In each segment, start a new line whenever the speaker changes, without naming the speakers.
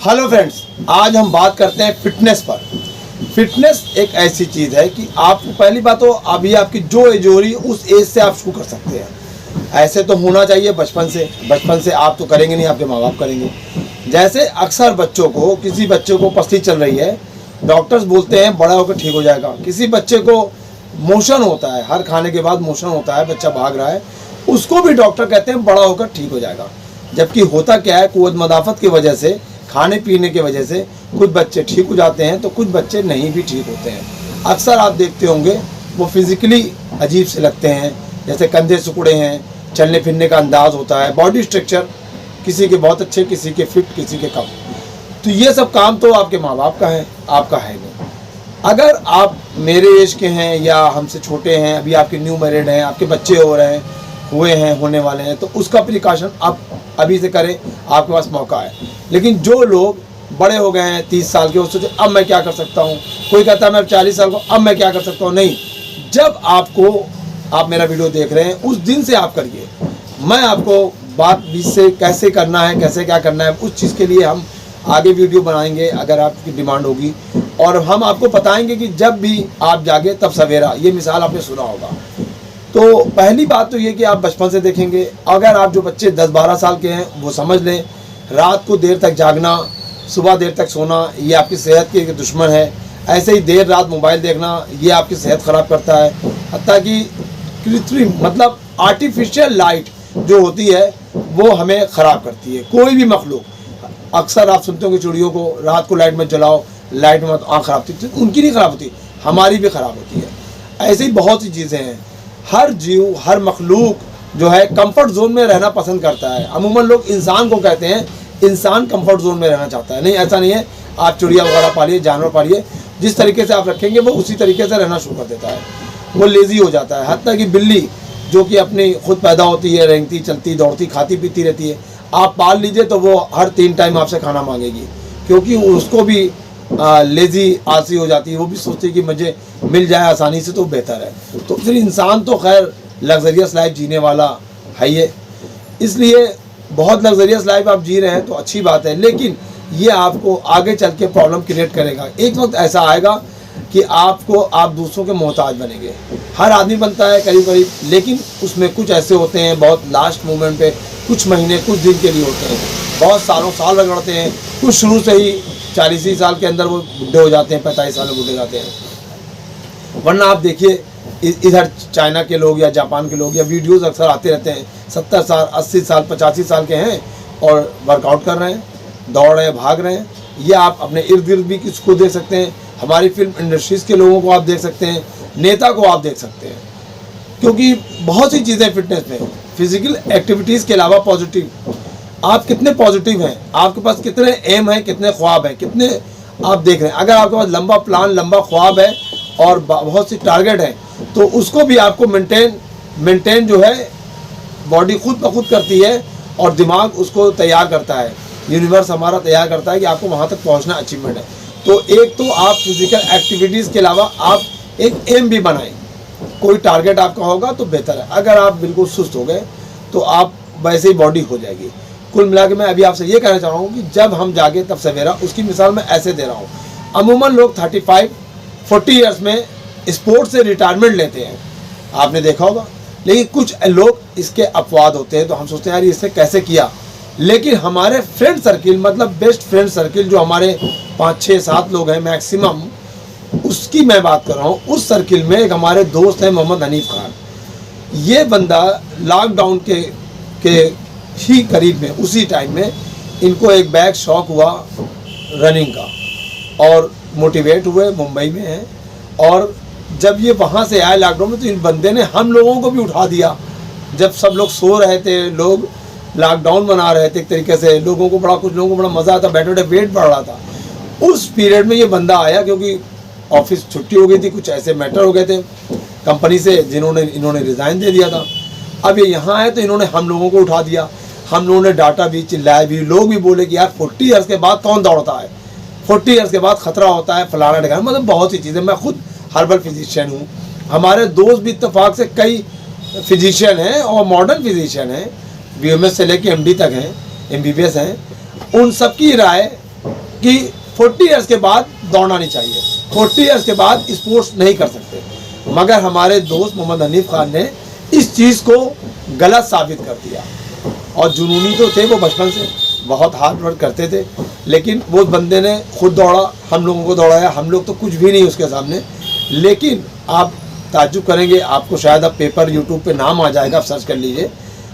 Hello friends, आज हम बात करते हैं फिटनेस पर। फिटनेस एक ऐसी चीज़ है कि आपको पहली बात तो अभी आपकी जो एज हो रही है उस एज से आप शुरू कर सकते हैं। ऐसे तो होना चाहिए बचपन से आप तो करेंगे नहीं, आपके माँ बाप करेंगे। जैसे अक्सर बच्चों को, किसी बच्चे को पसली चल रही है, डॉक्टर्स बोलते हैं बड़ा होकर ठीक हो जाएगा। किसी बच्चे को मोशन होता है, हर खाने के बाद मोशन होता है, बच्चा भाग रहा है, उसको भी डॉक्टर कहते हैं बड़ा होकर ठीक हो जाएगा। जबकि होता क्या है, कुव्वत मदाफत की वजह से, खाने पीने की वजह से कुछ बच्चे ठीक हो जाते हैं तो कुछ बच्चे नहीं भी ठीक होते हैं। अक्सर आप देखते होंगे वो फिज़िकली अजीब से लगते हैं, जैसे कंधे सिकुड़े हैं, चलने फिरने का अंदाज़ होता है, बॉडी स्ट्रक्चर किसी के बहुत अच्छे, किसी के फिट, किसी के कम। तो ये सब काम तो आपके माँ बाप का है, आपका है नहीं। अगर आप मेरे एज के हैं या हमसे छोटे हैं, अभी आपके न्यू मैरिड हैं, आपके बच्चे हुए हैं, होने वाले हैं, तो उसका प्रिकॉशन आप अभी से करें, आपके पास मौका है। लेकिन जो लोग बड़े हो गए हैं 30 साल के, वो सोचे अब मैं क्या कर सकता हूँ, कोई कहता है मैं 40 साल को, अब मैं क्या कर सकता हूँ। नहीं, जब आप मेरा वीडियो देख रहे हैं उस दिन से आप करिए। मैं आपको बात बीच से कैसे करना है, कैसे क्या करना है, उस चीज़ के लिए हम आगे वीडियो बनाएंगे अगर आपकी डिमांड होगी। और हम आपको बताएंगे कि जब भी आप जागे तब सवेरा, ये मिसाल आपने सुना होगा। तो पहली बात तो ये कि आप बचपन से देखेंगे। अगर आप जो बच्चे 10-12 साल के हैं वो समझ लें, रात को देर तक जागना, सुबह देर तक सोना, ये आपकी सेहत के दुश्मन है। ऐसे ही देर रात मोबाइल देखना, ये आपकी सेहत ख़राब करता है। हत्ता कि कृत्रिम मतलब आर्टिफिशियल लाइट जो होती है वो हमें ख़राब करती है। कोई भी मखलूक, अक्सर आप सुनते हो कि चिड़ियों को रात को लाइट मत जलाओ, लाइट मत, आँख ख़राब होती है। उनकी नहीं ख़राब होती, हमारी भी ख़राब होती है। ऐसे ही बहुत सी चीज़ें हैं। हर जीव, हर मखलूक जो है कंफर्ट जोन में रहना पसंद करता है। अमूमन लोग इंसान को कहते हैं इंसान कंफर्ट जोन में रहना चाहता है। नहीं, ऐसा नहीं है। आप चिड़िया वगैरह पालिए, जानवर पालिए, जिस तरीके से आप रखेंगे वो उसी तरीके से रहना शुरू कर देता है। वो लेज़ी हो जाता है। हत्ता कि बिल्ली जो कि अपनी खुद पैदा होती है, रेंगती, चलती, दौड़ती, खाती पीती रहती है, आप पाल लीजिए तो वो हर 3 टाइम आपसे खाना मांगेगी, क्योंकि उसको भी लेज़ी, आलसी हो जाती है। वो भी सोचती है कि मुझे मिल जाए आसानी से तो बेहतर है। तो फिर इंसान तो खैर लग्जरियस लाइफ जीने वाला है ये, इसलिए बहुत लग्जरियस लाइफ आप जी रहे हैं तो अच्छी बात है। लेकिन ये आपको आगे चल के प्रॉब्लम क्रिएट करेगा। एक वक्त ऐसा आएगा कि आप दूसरों के मोहताज बनेंगे। हर आदमी बनता है करीब करीब, लेकिन उसमें कुछ ऐसे होते हैं बहुत लास्ट मोमेंट पे, कुछ महीने, कुछ दिन के लिए होते हैं, बहुत साल रगड़ते हैं। कुछ शुरू से ही 40 साल के अंदर वो बूढ़े हो जाते हैं, 45 साल में बूढ़े जाते हैं। वरना आप देखिए इधर चाइना के लोग या जापान के लोग, या वीडियोस अक्सर आते रहते हैं, 70 साल, 80 साल, 85 साल के हैं और वर्कआउट कर रहे हैं, दौड़ रहे हैं, भाग रहे हैं। ये आप अपने इर्द गिर्द भी किसको देख सकते हैं। हमारी फिल्म इंडस्ट्रीज़ के लोगों को आप देख सकते हैं, नेता को आप देख सकते हैं, क्योंकि बहुत सी चीज़ें फिटनेस में, फिजिकल एक्टिविटीज़ के अलावा पॉजिटिव, आप कितने पॉजिटिव हैं, आपके पास कितने एम हैं, कितने ख्वाब हैं, कितने आप देख रहे हैं। अगर आपके पास लंबा प्लान, लंबा ख्वाब है और बहुत सी टारगेट हैं, तो उसको भी आपको मेंटेन जो है बॉडी खुद ब खुद करती है और दिमाग उसको तैयार करता है। यूनिवर्स हमारा तैयार करता है कि आपको वहाँ तक पहुँचना अचीवमेंट है। तो एक तो आप फिजिकल एक्टिविटीज़ के अलावा आप एक एम भी बनाएं, कोई टारगेट आपका होगा तो बेहतर है। अगर आप बिल्कुल सुस्त हो गए तो आप वैसे ही बॉडी हो जाएगी। कुल मिला के मैं अभी आपसे ये कहना चाह रहा हूँ कि जब हम जागे तब सवेरा। उसकी मिसाल मैं ऐसे दे रहा हूँ। अमूमन लोग 35-40 ईयर्स में स्पोर्ट्स से रिटायरमेंट लेते हैं, आपने देखा होगा। लेकिन कुछ लोग इसके अपवाद होते हैं, तो हम सोचते हैं यार इसने कैसे किया। लेकिन हमारे फ्रेंड सर्किल, मतलब बेस्ट फ्रेंड सर्किल जो हमारे 5-6-7 लोग हैं मैक्सिमम, उसकी मैं बात कर रहा हूँ। उस सर्किल में एक हमारे दोस्त हैं मोहम्मद हनीफ खान। ये बंदा लॉकडाउन के ही करीब में, उसी टाइम में इनको एक बैग शौक हुआ रनिंग का और मोटिवेट हुए, मुंबई में हैं। और जब ये वहाँ से आए लॉकडाउन में, तो इन बंदे ने हम लोगों को भी उठा दिया। जब सब लोग सो रहे थे, लोग लॉकडाउन मना रहे थे एक तरीके से, कुछ लोगों को बड़ा मज़ा आता, बैठे बैठे वेट बढ़ रहा था। उस पीरियड में ये बंदा आया, क्योंकि ऑफिस छुट्टी हो गई थी, कुछ ऐसे मैटर हो गए थे कंपनी से इन्होंने रिज़ाइन दे दिया था। अब ये यहाँ आए तो इन्होंने हम लोगों को उठा दिया। हम लोगों ने डाटा भी, चिल्लाया भी, लोग भी बोले कि यार 40 ईयर्स के बाद कौन दौड़ता है, 40 ईयर्स के बाद ख़तरा होता है, फलाना ढिकाना, मतलब बहुत सी चीज़ें। मैं खुद हर्बल फिजिशियन हूँ, हमारे दोस्त भी इत्तेफाक से कई फिजिशियन हैं और मॉडर्न फिजिशियन हैं, BMS से लेके MD तक हैं, MBBS हैं। उन सब की राय कि 40 ईयर्स के बाद दौड़ना नहीं चाहिए, 40 ईयर्स के बाद स्पोर्ट्स नहीं कर सकते। मगर हमारे दोस्त मोहम्मद हनीफ खान ने इस चीज़ को गलत साबित कर दिया। और जुनूनी तो थे वो, बचपन से बहुत हार्ड वर्क करते थे, लेकिन वो बंदे ने खुद दौड़ा, हम लोगों को दौड़ाया, हम लोग तो कुछ भी नहीं उसके सामने। लेकिन आप ताज्जुब करेंगे, आपको शायद अब पेपर यूट्यूब पे नाम आ जाएगा, आप सर्च कर लीजिए,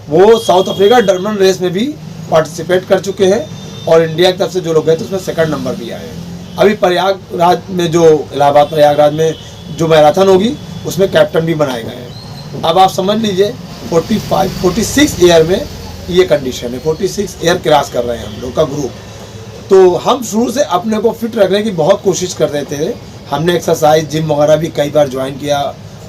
वो साउथ अफ्रीका डरबन रेस में भी पार्टिसिपेट कर चुके हैं और इंडिया की तरफ से जो लोग गए थे उसमें सेकंड नंबर भी आए हैं। अभी प्रयागराज में जो इलाहाबाद प्रयागराज में जो मैराथन होगी उसमें कैप्टन भी बनाए गए हैं। अब आप समझ लीजिए 46 ईयर में ये कंडीशन है, 46 ईयर क्रॉस कर रहे हैं हम लोग का ग्रुप। तो हम शुरू से अपने को फिट रखने की बहुत कोशिश कर रहे थे। हमने एक्सरसाइज जिम वगैरह भी कई बार ज्वाइन किया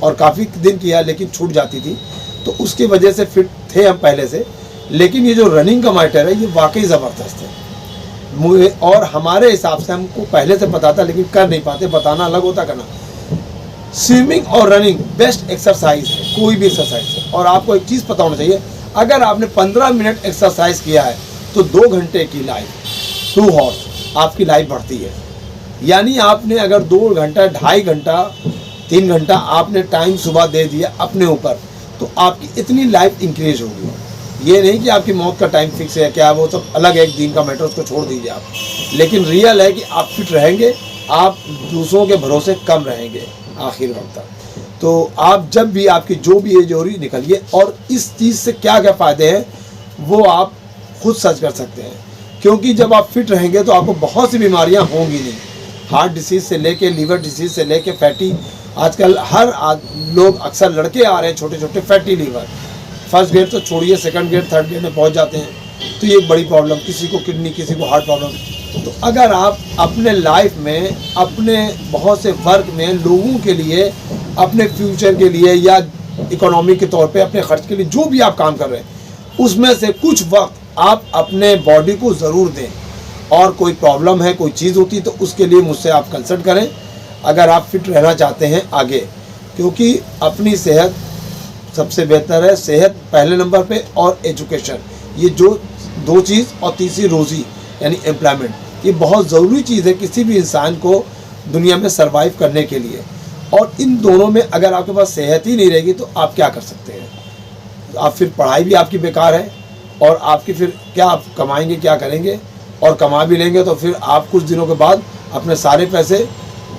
और काफ़ी दिन किया, लेकिन छूट जाती थी, तो उसकी वजह से फिट थे हम पहले से। लेकिन ये जो रनिंग का मैटर है ये वाकई ज़बरदस्त है और हमारे हिसाब से हमको पहले से पता था, लेकिन कर नहीं पाते। बताना अलग होता, करना। स्विमिंग और रनिंग बेस्ट एक्सरसाइज है, कोई भी एक्सरसाइज है। और आपको एक चीज़ पता होना चाहिए, अगर आपने 15 मिनट एक्सरसाइज किया है तो 2 घंटे की लाइफ, 2 हॉर्स आपकी लाइफ बढ़ती है। यानी आपने अगर 2 घंटा, 2.5 घंटा, 3 घंटा आपने टाइम सुबह दे दिया अपने ऊपर, तो आपकी इतनी लाइफ इंक्रीज होगी। ये नहीं कि आपकी मौत का टाइम फिक्स है, क्या वो सब अलग एक दिन का मैटर, उसको छोड़ दीजिए आप। लेकिन रियल है कि आप फिट रहेंगे, आप दूसरों के भरोसे कम रहेंगे आखिर वक्त तक। तो आप जब भी आपकी जो भी एज हो रही निकलिए, और इस चीज़ से क्या क्या फ़ायदे हैं वो आप खुद सर्च कर सकते हैं। क्योंकि जब आप फिट रहेंगे तो आपको बहुत सी बीमारियां होंगी नहीं, हार्ट डिसीज़ से लेके लीवर डिसीज़ से लेके फैटी, आजकल हर लोग अक्सर लड़के आ रहे हैं छोटे छोटे फैटी लीवर, फर्स्ट ग्रेड तो छोड़िए, सेकंड ग्रेड, थर्ड ग्रेड में पहुंच जाते हैं। तो ये एक बड़ी प्रॉब्लम, किसी को किडनी, किसी को हार्ट प्रॉब्लम। तो अगर आप अपने लाइफ में, अपने बहुत से वर्क में लोगों के लिए, अपने फ्यूचर के लिए या इकोनॉमी के तौर पे अपने खर्च के लिए जो भी आप काम कर रहे हैं, उसमें से कुछ वक्त आप अपने बॉडी को ज़रूर दें। और कोई प्रॉब्लम है, कोई चीज़ होती, तो उसके लिए मुझसे आप कंसल्ट करें अगर आप फिट रहना चाहते हैं आगे। क्योंकि अपनी सेहत सबसे बेहतर है, सेहत पहले नंबर पे, और एजुकेशन, ये जो 2 चीज़, और तीसरी रोज़ी यानी एम्प्लॉयमेंट, ये बहुत ज़रूरी चीज़ है किसी भी इंसान को दुनिया में सर्वाइव करने के लिए। और इन दोनों में अगर आपके पास सेहत ही नहीं रहेगी तो आप क्या कर सकते हैं? आप फिर पढ़ाई भी आपकी बेकार है, और आपकी फिर क्या, आप कमाएंगे, क्या करेंगे? और कमा भी लेंगे तो फिर आप कुछ दिनों के बाद अपने सारे पैसे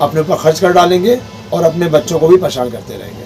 अपने ऊपर खर्च कर डालेंगे और अपने बच्चों को भी परेशान करते रहेंगे।